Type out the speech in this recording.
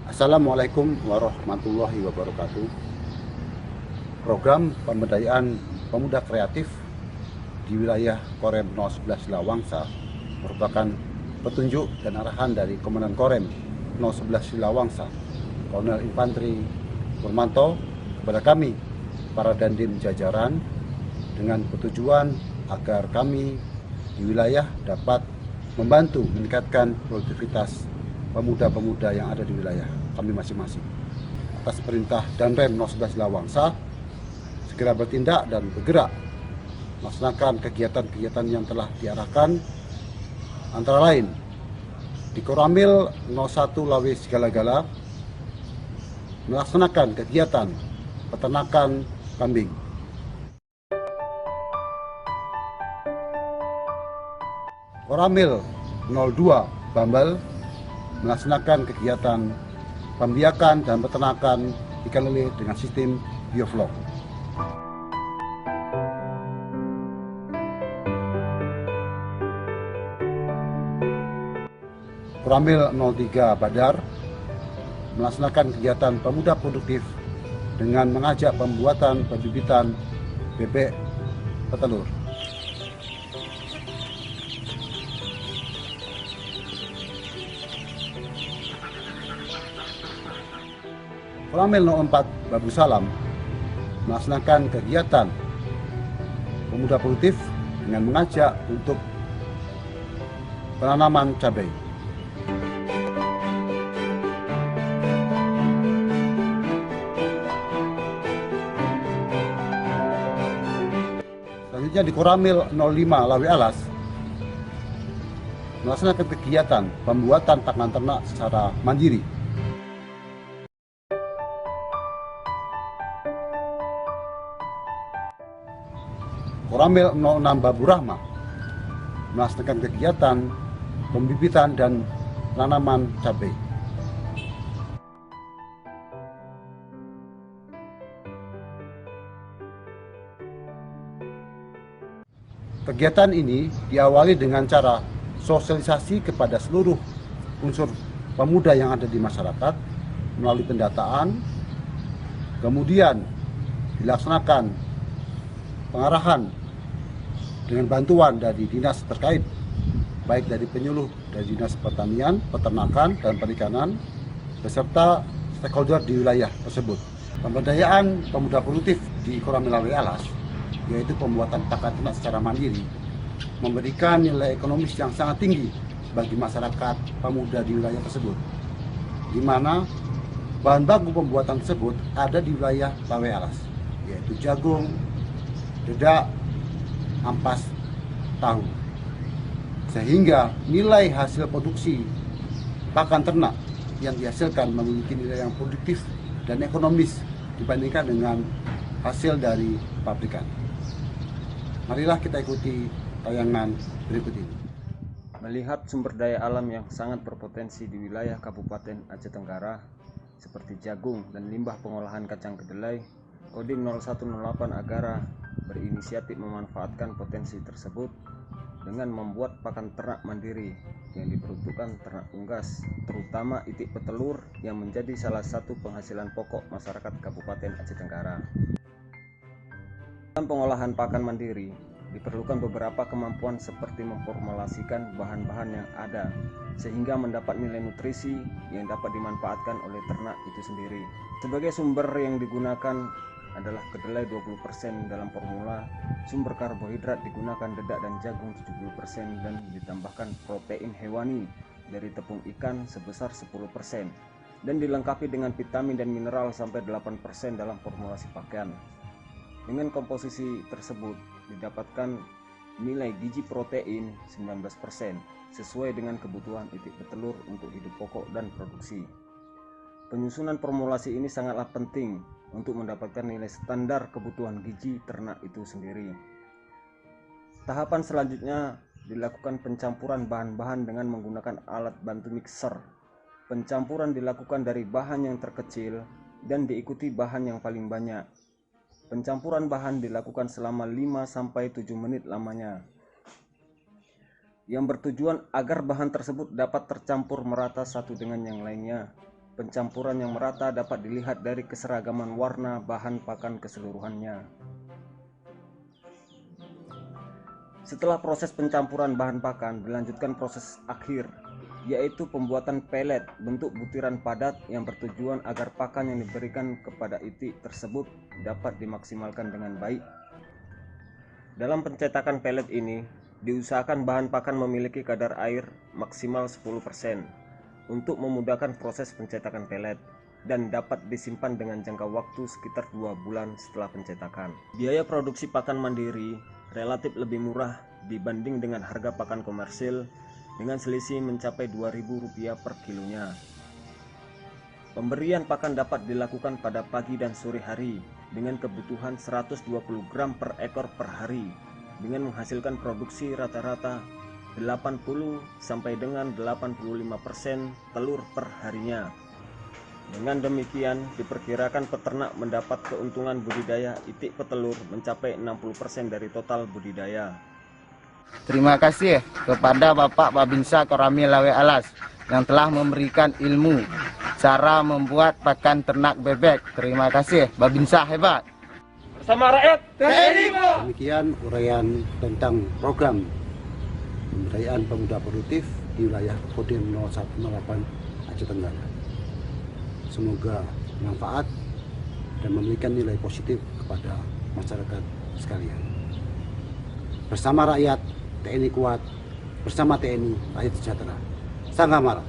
Assalamualaikum warahmatullahi wabarakatuh. Program pemberdayaan pemuda kreatif di wilayah Korem 011 Lawangsa merupakan petunjuk dan arahan dari Komandan Korem 011 Lawangsa, Kolonel Infantri Purmanto, kepada kami, para dandim jajaran, dengan petujuan agar kami di wilayah dapat membantu meningkatkan produktivitas pemuda-pemuda yang ada di wilayah kami masing-masing. Atas perintah Danrem 011 Lawangsa, segera bertindak dan bergerak melaksanakan kegiatan-kegiatan yang telah diarahkan, antara lain di Koramil 01 Lawe Segala-Gala melaksanakan kegiatan peternakan kambing. Koramil 02 Bambal melaksanakan kegiatan pembiakan dan peternakan ikan lele dengan sistem bioflok. Koramil 03 Badar melaksanakan kegiatan pemuda produktif dengan mengajak pembuatan pembibitan bebek petelur. Koramil 04 Babu Salam melaksanakan kegiatan pemuda produktif dengan mengajak untuk penanaman cabai. Selanjutnya di Koramil 05 Lawe Alas melaksanakan kegiatan pembuatan pakan ternak secara mandiri. Koramil 06 Babu Rahma melaksanakan kegiatan pembibitan dan penanaman cabai. Kegiatan ini diawali dengan cara sosialisasi kepada seluruh unsur pemuda yang ada di masyarakat melalui pendataan, kemudian dilaksanakan pengarahan dengan bantuan dari dinas terkait, baik dari penyuluh dari Dinas Pertanian, Peternakan, dan Perikanan, beserta stakeholder di wilayah tersebut. Pemberdayaan pemuda produktif di Koramil Lawe Alas, yaitu pembuatan pakan ternak secara mandiri, memberikan nilai ekonomis yang sangat tinggi bagi masyarakat pemuda di wilayah tersebut, di mana bahan baku pembuatan tersebut ada di wilayah Lawe Alas, yaitu jagung, dedak, ampas, tahu, sehingga nilai hasil produksi pakan ternak yang dihasilkan memiliki nilai yang produktif dan ekonomis dibandingkan dengan hasil dari pabrikan. Marilah kita ikuti tayangan berikut ini. Melihat sumber daya alam yang sangat berpotensi di wilayah Kabupaten Aceh Tenggara seperti jagung dan limbah pengolahan kacang kedelai, Kodim 0108 Agara berinisiatif memanfaatkan potensi tersebut dengan membuat pakan ternak mandiri yang diperuntukkan ternak unggas, terutama itik petelur yang menjadi salah satu penghasilan pokok masyarakat Kabupaten Aceh Tenggara. Dalam pengolahan pakan mandiri diperlukan beberapa kemampuan seperti memformulasikan bahan-bahan yang ada sehingga mendapat nilai nutrisi yang dapat dimanfaatkan oleh ternak itu sendiri. Sebagai sumber yang digunakan adalah kedelai 20% dalam formula, sumber karbohidrat digunakan dedak dan jagung 70% dan ditambahkan protein hewani dari tepung ikan sebesar 10% dan dilengkapi dengan vitamin dan mineral sampai 8% dalam formulasi pakaian. Dengan komposisi tersebut didapatkan nilai gizi protein 19% sesuai dengan kebutuhan itik petelur untuk hidup pokok dan produksi. Penyusunan formulasi ini sangatlah penting untuk mendapatkan nilai standar kebutuhan gizi ternak itu sendiri. Tahapan selanjutnya dilakukan pencampuran bahan-bahan dengan menggunakan alat bantu mixer. Pencampuran dilakukan dari bahan yang terkecil dan diikuti bahan yang paling banyak. Pencampuran bahan dilakukan selama 5-7 menit lamanya. yang bertujuan agar bahan tersebut dapat tercampur merata satu dengan yang lainnya. Pencampuran yang merata dapat dilihat dari keseragaman warna bahan pakan keseluruhannya. Setelah proses pencampuran bahan pakan, dilanjutkan proses akhir, yaitu pembuatan pelet bentuk butiran padat yang bertujuan agar pakan yang diberikan kepada itik tersebut dapat dimaksimalkan dengan baik. Dalam pencetakan pelet ini, diusahakan bahan pakan memiliki kadar air maksimal 10% untuk memudahkan proses pencetakan pelet dan dapat disimpan dengan jangka waktu sekitar 2 bulan setelah pencetakan. Biaya produksi pakan mandiri relatif lebih murah dibanding dengan harga pakan komersil dengan selisih mencapai Rp2.000 per kilonya. Pemberian pakan dapat dilakukan pada pagi dan sore hari dengan kebutuhan 120 gram per ekor per hari dengan menghasilkan produksi rata-rata 80 sampai dengan 85% telur per harinya. Dengan demikian, diperkirakan peternak mendapat keuntungan budidaya itik petelur mencapai 60% dari total budidaya. Terima kasih kepada Bapak Babinsa Korami Lawe Alas yang telah memberikan ilmu cara membuat pakan ternak bebek. Terima kasih, Babinsa hebat. Bersama rakyat, Demikian uraian tentang program pemberdayaan pemuda produktif di wilayah Kodim 0108 Aceh Tenggara. Semoga bermanfaat dan memberikan nilai positif kepada masyarakat sekalian. Bersama rakyat, TNI kuat. Bersama TNI, rakyat sejahtera. Sanggamara.